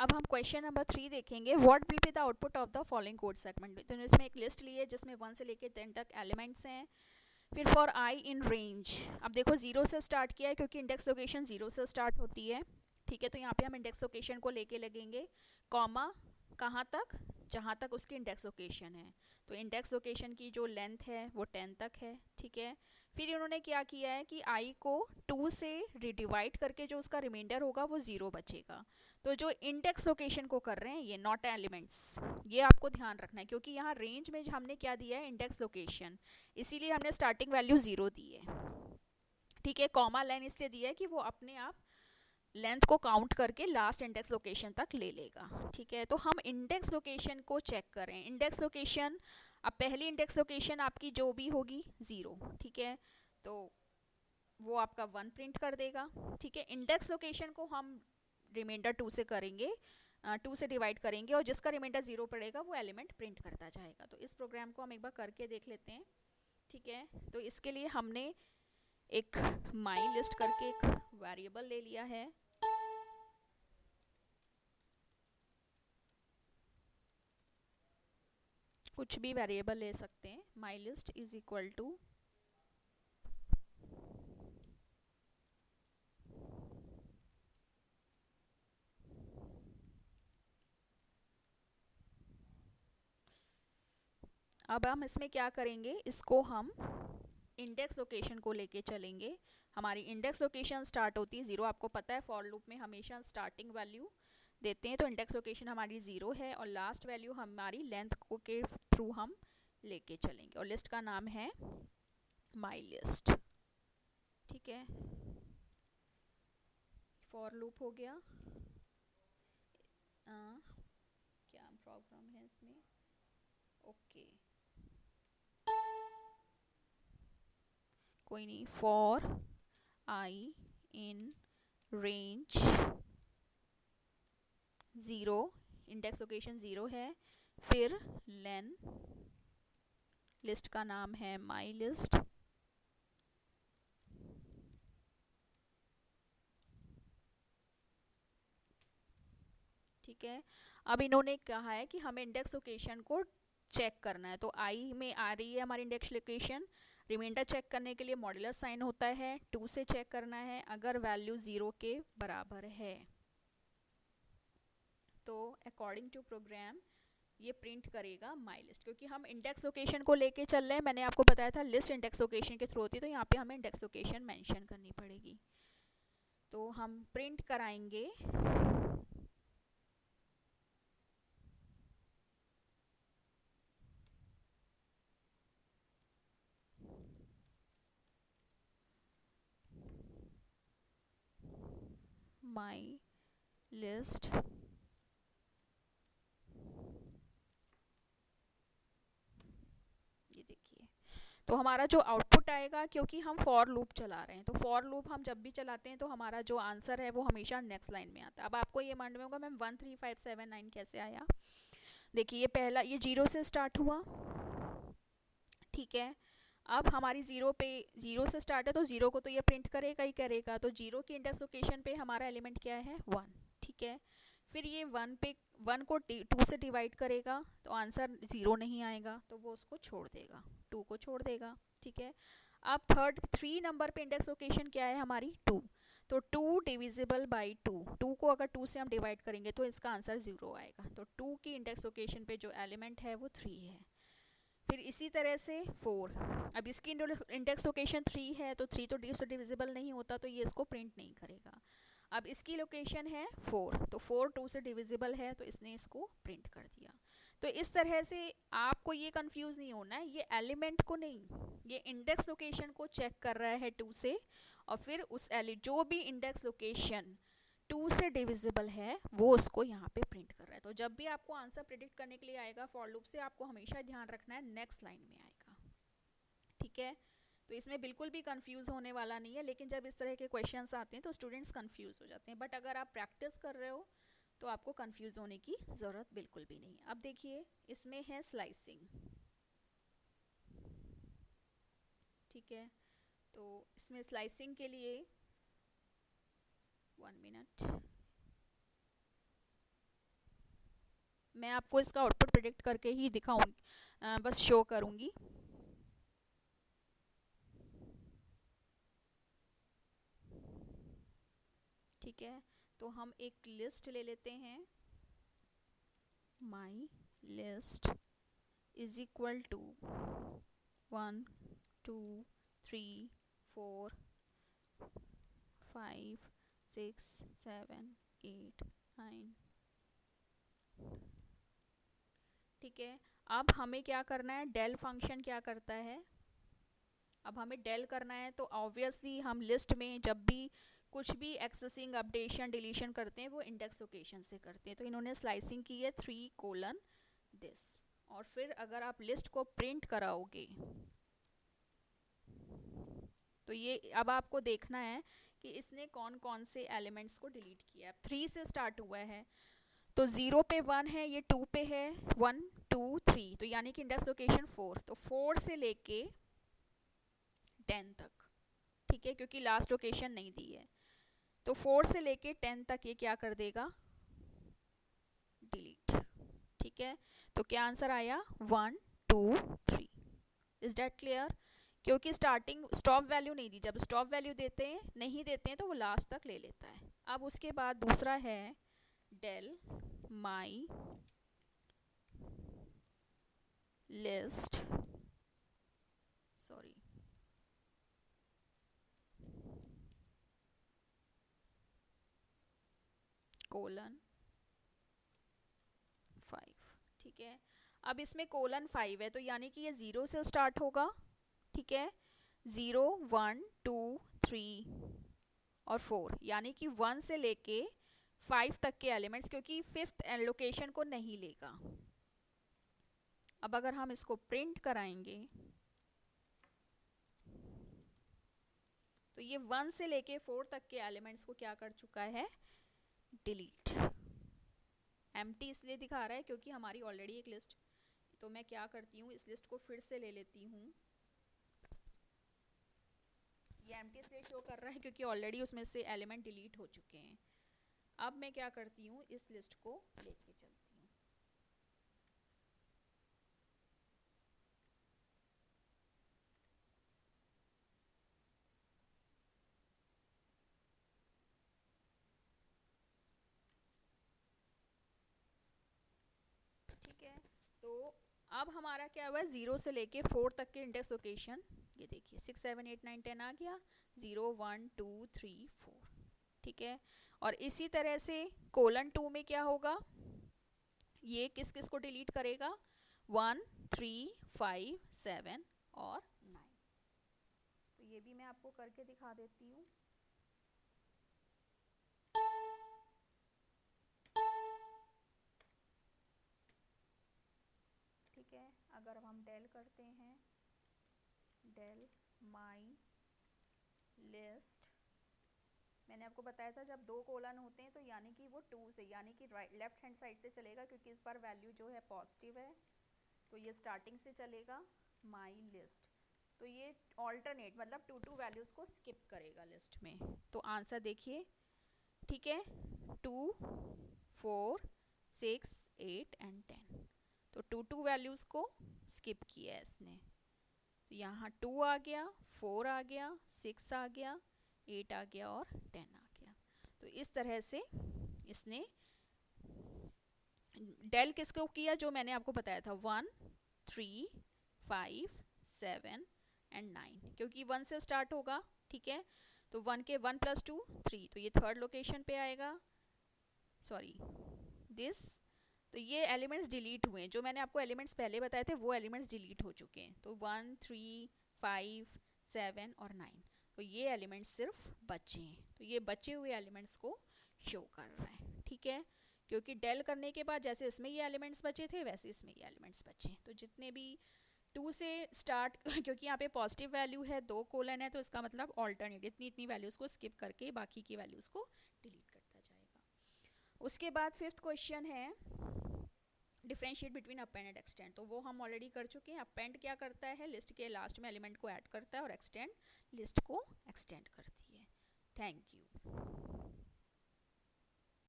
अब हम question number 3 देखेंगे। What will be the output of the following code segment. तो इसमें एक लिस्ट ली है जिसमें 1 से लेकर 10 तक एलिमेंट्स हैं। फिर फॉर आई इन रेंज, अब देखो 0 से स्टार्ट किया है क्योंकि इंडेक्स लोकेशन 0 से स्टार्ट होती है। ठीक है, तो यहाँ पे हम इंडेक्स लोकेशन को लेके लगेंगे, कॉमा कहाँ तक, जहाँ तक उसकी इंडेक्स लोकेशन है। तो इंडेक्स लोकेशन की जो लेंथ है वो 10 तक है। ठीक है, फिर इन्होंने क्या किया है कि आई को 2 से रिडिवाइड करके जो उसका रिमाइंडर होगा वो 0 बचेगा। तो जो इंडेक्स लोकेशन को कर रहे हैं ये नॉट एलिमेंट्स, ये आपको ध्यान रखना है क्योंकि यहाँ रेंज में हमने क्या दिया है, इंडेक्स लोकेशन, इसीलिए हमने स्टार्टिंग वैल्यू 0 दी है। ठीक है, कॉमा लाइन इसलिए दिया है कि वो अपने आप लेंथ को काउंट करके लास्ट इंडेक्स लोकेशन तक ले लेगा। ठीक है, तो हम इंडेक्स लोकेशन को चेक करें। इंडेक्स लोकेशन, अब पहली इंडेक्स लोकेशन आपकी जो भी होगी 0, ठीक है, तो वो आपका 1 प्रिंट कर देगा। ठीक है, इंडेक्स लोकेशन को हम रिमाइंडर 2 से करेंगे, 2 से डिवाइड करेंगे और जिसका रिमाइंडर 0 पड़ेगा वो एलिमेंट प्रिंट करता जाएगा। तो इस प्रोग्राम को हम एक बार करके देख लेते हैं। ठीक है, तो इसके लिए हमने एक माई लिस्ट करके एक वेरिएबल ले लिया है। कुछ भी वेरिएबल ले सकते हैं। My list is equal to अब हम इसमें क्या करेंगे, इसको हम इंडेक्स लोकेशन को लेके चलेंगे। हमारी इंडेक्स लोकेशन स्टार्ट होती है 0, आपको पता है फॉर लूप में हमेशा स्टार्टिंग वैल्यू देते हैं। तो इंडेक्स लोकेशन हमारी 0 है और लास्ट वैल्यू हमारी लेंथ को के थ्रू हम लेके चलेंगे और लिस्ट का नाम है माई लिस्ट। ठीक है, फॉर लूप हो गया। क्या प्रॉब्लम है इसमें, ओके कोई नहीं। For I in range 0, index location 0 है, फिर लेन, लिस्ट का नाम है माई लिस्ट। ठीक है, अब इन्होंने कहा है कि हमें इंडेक्स लोकेशन को चेक करना है। तो आई में आ रही है हमारी इंडेक्स लोकेशन, रिमाइंडर चेक करने के लिए मॉड्यूलस साइन होता है, 2 से चेक करना है अगर वैल्यू 0 के बराबर है। तो अकॉर्डिंग टू प्रोग्राम ये प्रिंट करेगा माई लिस्ट, क्योंकि हम इंडेक्स लोकेशन को लेके चल रहे हैं। मैंने आपको बताया था लिस्ट इंडेक्स लोकेशन के थ्रू होती है, तो यहाँ पे हमें इंडेक्स लोकेशन मेंशन करनी पड़ेगी। तो हम प्रिंट कराएंगे माई लिस्ट ये देखिए। तो हमारा जो आउटपुट आएगा, क्योंकि हम फॉर लूप चला रहे हैं, तो फॉर लूप हम जब भी चलाते हैं तो हमारा जो आंसर है वो हमेशा नेक्स्ट लाइन में आता है। अब आपको ये मालूम होगा मैम 1 3 5 7 9 कैसे आया। देखिए ये पहला, ये 0 से स्टार्ट हुआ। ठीक है, अब हमारी 0 पे 0 से स्टार्ट है तो 0 को तो ये प्रिंट करेगा ही करेगा। तो 0 की इंडेक्स लोकेशन पे हमारा एलिमेंट क्या है, 1। ठीक है, फिर ये 1 पे 1 को 2 से डिवाइड करेगा तो आंसर 0 नहीं आएगा, तो वो उसको छोड़ देगा, 2 को छोड़ देगा। ठीक है, अब 3 नंबर पे इंडेक्स लोकेशन क्या है हमारी, 2। तो 2 डिविजिबल बाई 2, 2 को अगर 2 से हम डिवाइड करेंगे तो इसका आंसर 0 आएगा। तो 2 की इंडेक्स लोकेशन पे जो एलिमेंट है वो 3 है। फिर इसी तरह से 4, अब इसकी इंडेक्स लोकेशन 3 है तो 3 तो 2 से डिविजिबल नहीं होता, तो ये इसको प्रिंट नहीं करेगा। अब इसकी लोकेशन है 4, तो 4 2 से डिविजिबल है तो इसने इसको प्रिंट कर दिया। तो इस तरह से आपको ये कंफ्यूज नहीं होना है, ये एलिमेंट को नहीं, ये इंडेक्स लोकेशन को चेक कर रहा है 2 से, और फिर उस जो भी इंडेक्स लोकेशन 2 से डिविजिबल है वो उसको यहाँ पे प्रिंट कर रहा है। तो जब भी आपको आंसर प्रिडिक्ट करने के लिए आएगा फॉर लूप से, आपको हमेशा ध्यान रखना है नेक्स्ट लाइन में आएगा। ठीक है, तो इसमें बिल्कुल भी कंफ्यूज होने वाला नहीं है, लेकिन जब इस तरह के क्वेश्चंस आते हैं तो स्टूडेंट्स कंफ्यूज हो जाते हैं। बट अगर आप प्रैक्टिस कर रहे हो तो आपको कंफ्यूज होने की ज़रूरत बिल्कुल भी नहीं। अब देखिए इसमें है स्लाइसिंग। ठीक है, तो इसमें स्लाइसिंग के लिए 1 मिनट, मैं आपको इसका आउटपुट प्रिडिक्ट करके ही दिखाऊंगी, बस शो करूंगी। ठीक है, तो हम एक लिस्ट ले लेते हैं। My list is equal to 1 2 3 4 5 6 7 8 9। ठीक है, अब हमें क्या करना है, डेल फंक्शन क्या करता है, अब हमें डेल करना है। तो ऑब्वियसली हम लिस्ट में जब भी कुछ भी एक्सेसिंग अपडेशन डिलीशन करते हैं वो इंडेक्स लोकेशन से करते हैं। तो इन्होंने स्लाइसिंग की है 3:this। और फिर अगर आप लिस्ट को प्रिंट कराओगे तो ये अब आपको देखना है कि इसने कौन कौन से एलिमेंट्स को डिलीट किया है। 3 से स्टार्ट हुआ है तो 0 पे 1 है, ये 2 पे है 1 2 3, तो यानी कि इंडेक्स लोकेशन 4। तो 4 से लेके 10 तक, ठीक है, क्योंकि लास्ट लोकेशन नहीं दी है। तो 4 से लेके 10 तक ये क्या कर देगा, डिलीट। ठीक है, तो क्या आंसर आया 1 2 3। Is that clear? क्योंकि स्टार्टिंग स्टॉप वैल्यू नहीं दी, जब स्टॉप वैल्यू देते हैं नहीं देते हैं तो वो लास्ट तक ले लेता है। अब उसके बाद दूसरा है del my list, sorry colon 5। ठीक है, अब इसमें कोलन 5 है तो यानी कि ये 0 से स्टार्ट होगा। ठीक है, 0 1 2 3 और 4, यानी कि 1 से लेके 5 तक के एलिमेंट्स, क्योंकि 5th लोकेशन को नहीं लेगा। अब अगर हम इसको प्रिंट कराएंगे तो ये 1 से लेके 4 तक के एलिमेंट्स को क्या कर चुका है, डिलीट। एम्प्टी इसलिए दिखा रहा है क्योंकि हमारी ऑलरेडी एक लिस्ट, तो मैं क्या करती हूँ इस लिस्ट को फिर से ले लेती हूँ। ये एम्प्टी इसलिए शो कर रहा है क्योंकि ऑलरेडी उसमें से एलिमेंट डिलीट हो चुके हैं। अब मैं क्या करती हूँ, इस लिस्ट को लेके चलती हूँ। ठीक है, तो अब हमारा क्या हुआ है, 0 से लेके 4 तक के इंडेक्स लोकेशन, ये देखिए 6 7 8 9 10 आ गया, 0 1 2 3 4। ठीक है, और इसी तरह से कोलन 2 में क्या होगा, ये किस किस को डिलीट करेगा, 1 3 5 7 और 9। तो ये भी मैं आपको करके दिखा देती हूँ। ठीक है, अगर हम डेल करते हैं, डेल माई लिस्ट, मैंने आपको बताया था जब 2 कोलन होते हैं तो यानी कि वो 2 से, यानी कि राइट लेफ्ट हैंड साइड से चलेगा, क्योंकि इस बार वैल्यू जो है पॉजिटिव है तो ये स्टार्टिंग से चलेगा माई लिस्ट। तो ये ऑल्टरनेट मतलब 2 वैल्यूज़ को स्किप करेगा लिस्ट में। तो आंसर देखिए, ठीक है, 2 4 6 8 एंड 10। तो 2 वैल्यूज़ को स्किप किया है इसने। तो यहाँ 2 आ गया, 4 आ गया, 6 आ गया, 8 आ गया और 10 आ गया। तो इस तरह से इसने डेल किसको किया, जो मैंने आपको बताया था 1 3 5 7 एंड 9, क्योंकि 1 से स्टार्ट होगा। ठीक है, तो 1 के 1 + 2 3, तो ये थर्ड लोकेशन पे आएगा, सॉरी दिस। तो ये एलिमेंट्स डिलीट हुए हैं, जो मैंने आपको एलिमेंट्स पहले बताए थे वो एलिमेंट्स डिलीट हो चुके हैं। तो 1 3 5 7 और 9, तो ये एलिमेंट्स सिर्फ बचे हैं। तो ये बचे हुए एलिमेंट्स को शो कर रहा है। ठीक है, क्योंकि डेल करने के बाद जैसे इसमें ये एलिमेंट्स बचे थे वैसे इसमें ये एलिमेंट्स बचे। तो जितने भी 2 से स्टार्ट क्योंकि यहाँ पे पॉजिटिव वैल्यू है, 2 कोलन है, तो इसका मतलब ऑल्टरनेट इतनी इतनी वैल्यूज़ को स्किप करके बाकी की वैल्यूज़ को डिलीट करता जाएगा। उसके बाद 5th क्वेश्चन है differentiate between append and extend. तो वो हम ऑलरेडी कर चुके हैं। अपेंड क्या करता है, लिस्ट के लास्ट में एलिमेंट को ऐड करता है, और एक्सटेंड लिस्ट को एक्सटेंड करती है। Thank you.